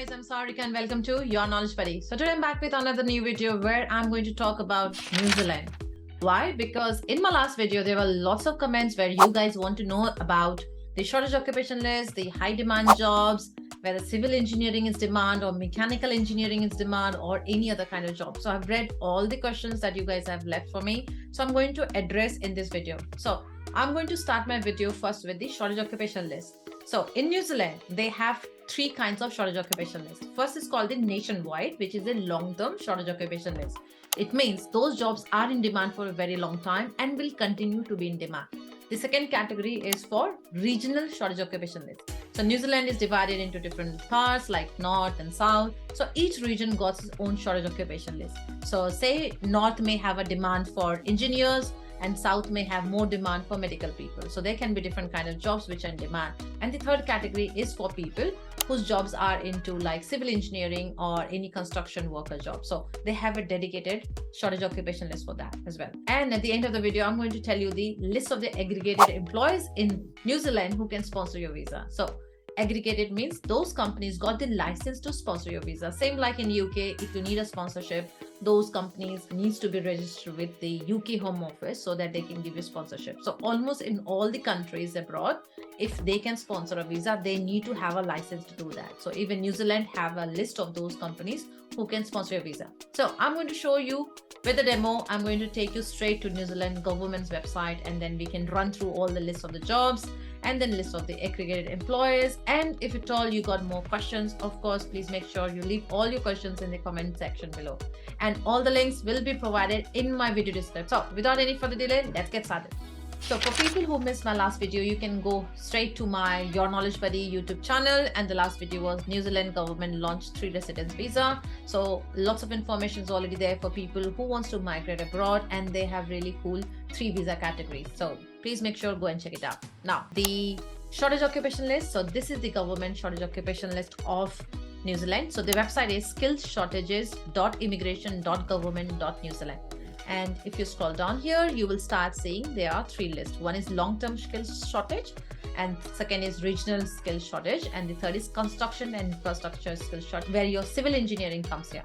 guys, I'm Sarika and welcome to Your Knowledge Buddy. So today I'm back with another new video where I'm going to talk about New Zealand. Why? Because in my last video, there were lots of comments where you guys want to know about the shortage occupation list, the high demand jobs, whether civil engineering is demand or mechanical engineering is demand or any other kind of job. So I've read all the questions that you guys have left for me. So I'm going to address in this video. So I'm going to start my video first with the shortage occupation list. So in New Zealand, they have three kinds of shortage occupation list. First is called the nationwide, which is a long-term shortage occupation list. It means those jobs are in demand for a very long time and will continue to be in demand. The second category is for regional shortage occupation list. So New Zealand is divided into different parts like North and South. So each region got its own shortage occupation list. So say North may have a demand for engineers, and South may have more demand for medical people. So there can be different kind of jobs which are in demand. And the third category is for people whose jobs are into like civil engineering or any construction worker job. So they have a dedicated shortage occupation list for that as well. And at the end of the video, I'm going to tell you the list of the aggregated employers in New Zealand who can sponsor your visa. So aggregated means those companies got the license to sponsor your visa. Same like in UK, if you need a sponsorship, those companies needs to be registered with the UK Home Office so that they can give you sponsorship. So almost in all the countries abroad, if they can sponsor a visa, they need to have a license to do that. So even New Zealand have a list of those companies who can sponsor your visa. So I'm going to show you with the demo. I'm going to take you straight to New Zealand government's website, and then we can run through all the lists of the jobs and then list of the accredited employers. And if at all you got more questions, of course, please make sure you leave all your questions in the comment section below. And all the links will be provided in my video description. So without any further delay, let's get started. So for people who missed my last video, you can go straight to my Your Knowledge Buddy YouTube channel. And the last video was New Zealand government launched 3 residence visa. So lots of information is already there for people who wants to migrate abroad, and they have really cool 3 visa categories. So please make sure go and check it out. Now the shortage occupation list. So this is the government shortage occupation list of New Zealand. So the website is skillshortages.immigration.government.new Zealand. And if you scroll down here, you will start seeing there are 3 lists. One is long-term skills shortage, and second is regional skills shortage, and the third is construction and infrastructure skills shortage, where your civil engineering comes here.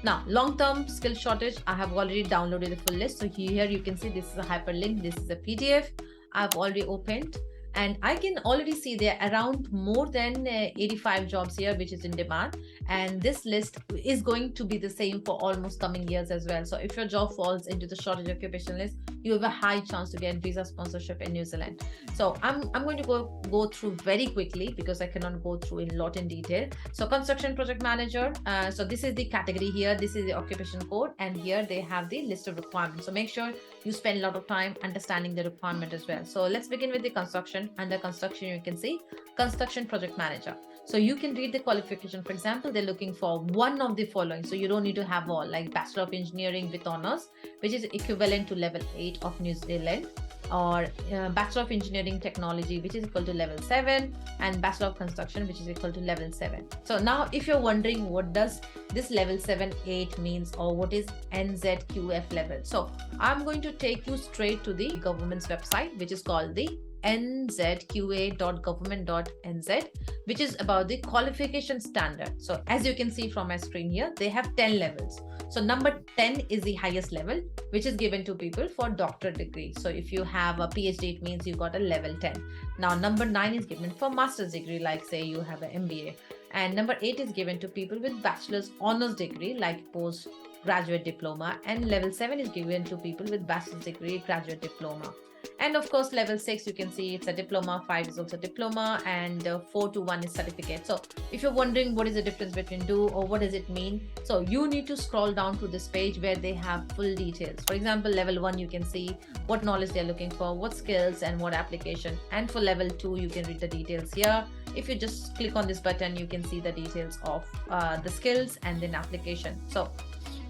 Now, long-term skill shortage, I have already downloaded the full list. So here you can see this is a hyperlink. This is a PDF I've already opened. And I can already see there are around more than 85 jobs here, which is in demand. And this list is going to be the same for almost coming years as well. So if your job falls into the shortage occupation list, you have a high chance to get visa sponsorship in New Zealand. So I'm going to go through very quickly because I cannot go through a lot in detail. So construction project manager. So this is the category here. This is the occupation code. And here they have the list of requirements. So make sure you spend a lot of time understanding the requirement as well. So let's begin with the construction. Under construction, you can see construction project manager. So you can read the qualification. For example, they're looking for one of the following. So you don't need to have all, like Bachelor of Engineering with honors, which is equivalent to level 8 of New Zealand, or Bachelor of Engineering Technology, which is equal to level 7, and Bachelor of Construction, which is equal to level 7. So now if you're wondering what does this level 7, 8 means, or what is NZQF level. So I'm going to take you straight to the government's website, which is called the nzqa.government.nz, which is about the qualification standard. So as you can see from my screen here, they have 10 levels. So number 10 is the highest level, which is given to people for doctorate degree. So if you have a PhD, it means you got a level 10. Now number 9 is given for master's degree, like say you have an MBA. And number 8 is given to people with bachelor's honors degree, like postgraduate diploma. And level 7 is given to people with bachelor's degree, graduate diploma. And of course, level 6, you can see it's a diploma, 5 is also diploma, and 4 to 1 is certificate. So if you're wondering what is the difference between two or what does it mean, so you need to scroll down to this page where they have full details. For example, level 1, you can see what knowledge they're looking for, what skills and what application. And for level 2, you can read the details here. If you just click on this button, you can see the details of the skills and then application. So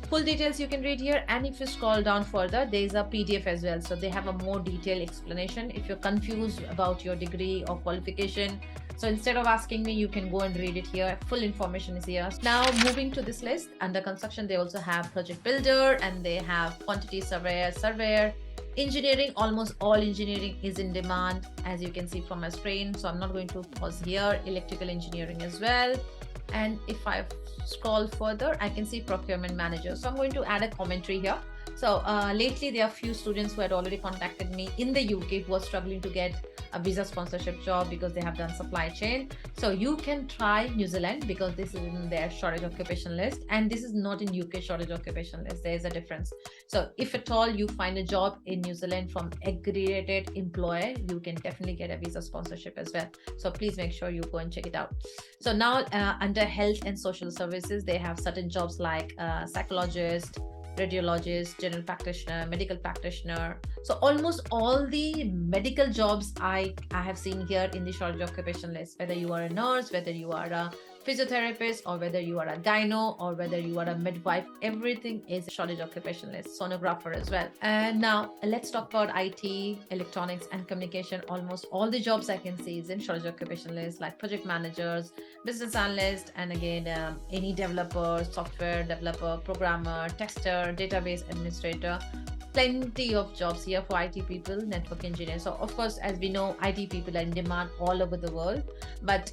full details you can read here, and if you scroll down further, there is a PDF as well. So they have a more detailed explanation if you're confused about your degree or qualification. So instead of asking me, you can go and read it here. Full information is here. Now moving to this list, under construction, they also have project builder, and they have quantity surveyor, engineering. Almost all engineering is in demand, as you can see from my screen. So I'm not going to pause here. Electrical engineering as well. And if I scroll further, I can see procurement manager. So I'm going to add a commentary here. So lately there are few students who had already contacted me in the UK who are struggling to get a visa sponsorship job because they have done supply chain. So you can try New Zealand because this is in their shortage occupation list, and this is not in UK shortage occupation list. There is a difference. So if at all you find a job in New Zealand from Accredited Employer, you can definitely get a visa sponsorship as well. So please make sure you go and check it out. So now under health and social services, they have certain jobs like psychologist, radiologist, general practitioner, medical practitioner. So almost all the medical jobs I have seen here in the shortage occupation list, whether you are a nurse, whether you are a physiotherapist, or whether you are a gyno, or whether you are a midwife, everything is shortage occupation list. Sonographer as well. And now let's talk about IT, electronics and communication. Almost all the jobs I can see is in shortage occupation list, like project managers, business analyst, and again any developer, software developer, programmer, tester, database administrator. Plenty of jobs here for IT people, network engineers. So of course, as we know, IT people are in demand all over the world. But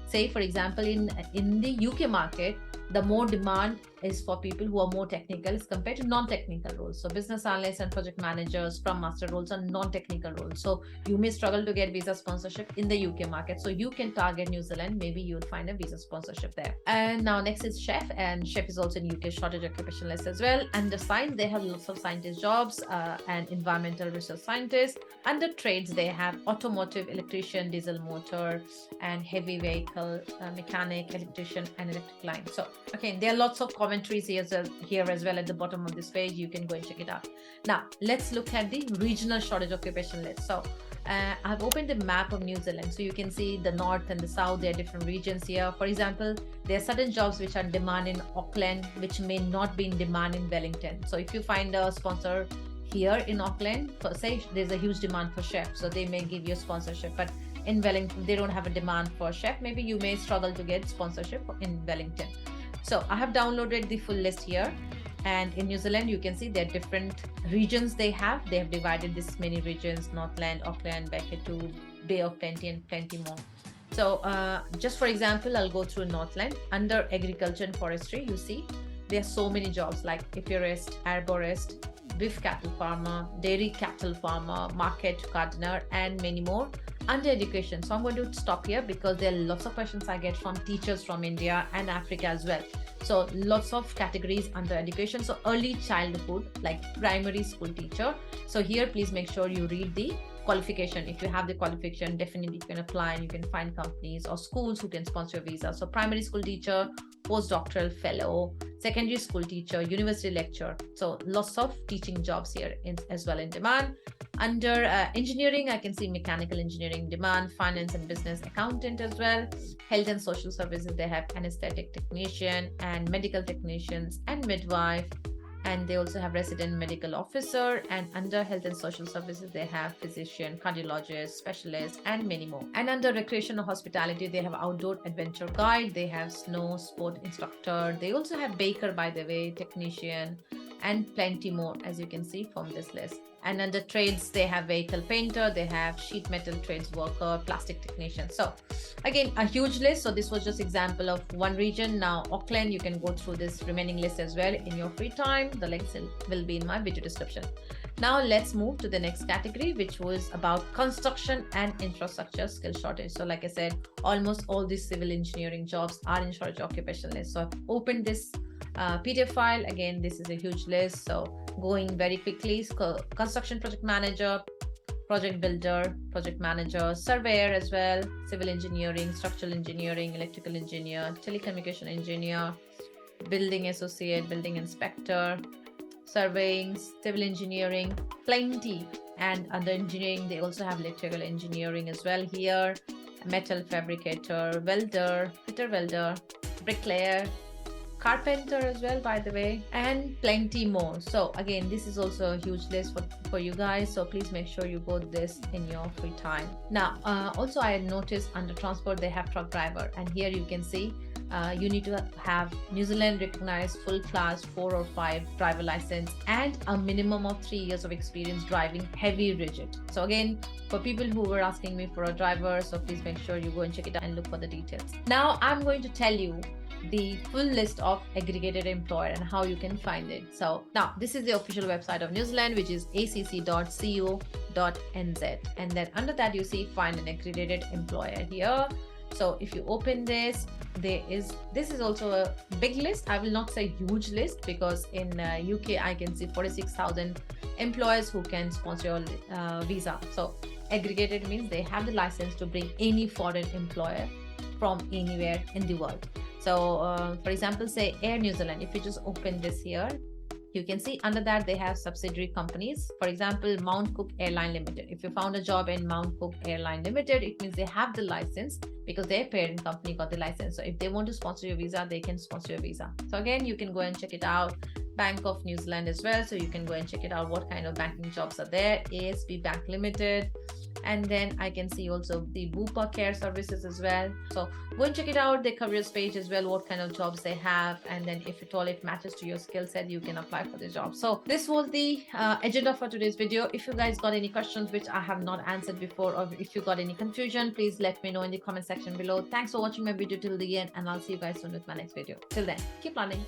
say for example, in the UK market, the more demand is for people who are more technical as compared to non-technical roles. So business analysts and project managers, Scrum Master roles are non-technical roles. So you may struggle to get visa sponsorship in the UK market. So you can target New Zealand. Maybe you'll find a visa sponsorship there. And now next is chef, and chef is also in UK shortage occupation list as well. Under science, they have lots of scientist jobs and environmental research scientists. Under trades, they have automotive, electrician, diesel motor, and heavy vehicle mechanic, electrician, and electric line. So okay, there are lots of commentaries here as well at the bottom of this page. You can go and check it out. Now let's look at the regional shortage occupation list. So I've opened the map of New Zealand, so you can see the north and the south. There are different regions here. For example, there are certain jobs which are in demand in Auckland, which may not be in demand in Wellington. So if you find a sponsor here in Auckland, for say there's a huge demand for chef, so they may give you a sponsorship, but in Wellington they don't have a demand for chef. Maybe you may struggle to get sponsorship in Wellington. So I have downloaded the full list here, and in New Zealand you can see there are different regions they have divided this many regions: Northland, Auckland, Waikato, Bay of Plenty, and plenty more. So just for example, I'll go through Northland. Under agriculture and forestry, you see there are so many jobs like apiarist, arborist, beef cattle farmer, dairy cattle farmer, market gardener, and many more. Under education, so I'm going to stop here because there are lots of questions I get from teachers from India and Africa as well. So lots of categories under education. So early childhood, like primary school teacher. So here please make sure you read the qualification. If you have the qualification, definitely you can apply and you can find companies or schools who can sponsor your visa. So primary school teacher, postdoctoral fellow, secondary school teacher, university lecturer. So lots of teaching jobs here as well in demand. Under engineering, I can see mechanical engineering demand, finance and business accountant as well. Health and social services, they have anesthetic technician and medical technicians and midwife. And they also have resident medical officer. And under health and social services, they have physician, cardiologist, specialist, and many more. And under recreation or hospitality, they have outdoor adventure guide, they have snow sport instructor, they also have baker, by the way, technician, and plenty more, as you can see from this list. And under trades, they have vehicle painter, they have sheet metal trades worker, plastic technician. So again, a huge list. So this was just example of one region. Now Auckland, you can go through this remaining list as well in your free time. The links will be in my video description. Now let's move to the next category, which was about construction and infrastructure skill shortage. So like I said, almost all these civil engineering jobs are in shortage occupation list. So I've opened this PDF file. Again, this is a huge list. So going very quickly, construction project manager, project builder, project manager, surveyor as well, civil engineering, structural engineering, electrical engineer, telecommunication engineer, building associate, building inspector, surveying, civil engineering, plenty. And under engineering, they also have electrical engineering as well here, metal fabricator, welder, fitter welder, bricklayer, carpenter as well, by the way, and plenty more. So again, this is also a huge list for you guys, so please make sure you go this in your free time. Now also I had noticed under transport they have truck driver, and here you can see you need to have New Zealand recognized full class 4 or 5 driver license and a minimum of 3 years of experience driving heavy rigid. So again, for people who were asking me for a driver, so please make sure you go and check it out and look for the details. Now I'm going to tell you the full list of Accredited Employer and how you can find it. So now this is the official website of New Zealand, which is acc.co.nz, and then under that you see find an Accredited Employer here. So if you open this, this is also a big list. I will not say huge list, because in UK I can see 46,000 employers who can sponsor your visa. So Accredited means they have the license to bring any foreign employer from anywhere in the world. So for example, say Air New Zealand, if you just open this here, you can see under that they have subsidiary companies. For example, Mount Cook Airline Limited. If you found a job in Mount Cook Airline Limited, it means they have the license because their parent company got the license. So if they want to sponsor your visa, they can sponsor your visa. So again, you can go and check it out. Bank of New Zealand as well. So you can go and check it out what kind of banking jobs are there. ASB Bank Limited. And then I can see also the Bupa Care Services as well. So go and check it out, the careers page as well, what kind of jobs they have, and then if at all it matches to your skill set, you can apply for the job. So this was the agenda for today's video. If you guys got any questions which I have not answered before, or if you got any confusion, please let me know in the comment section below. Thanks for watching my video till the end, and I'll see you guys soon with my next video. Till then, keep learning.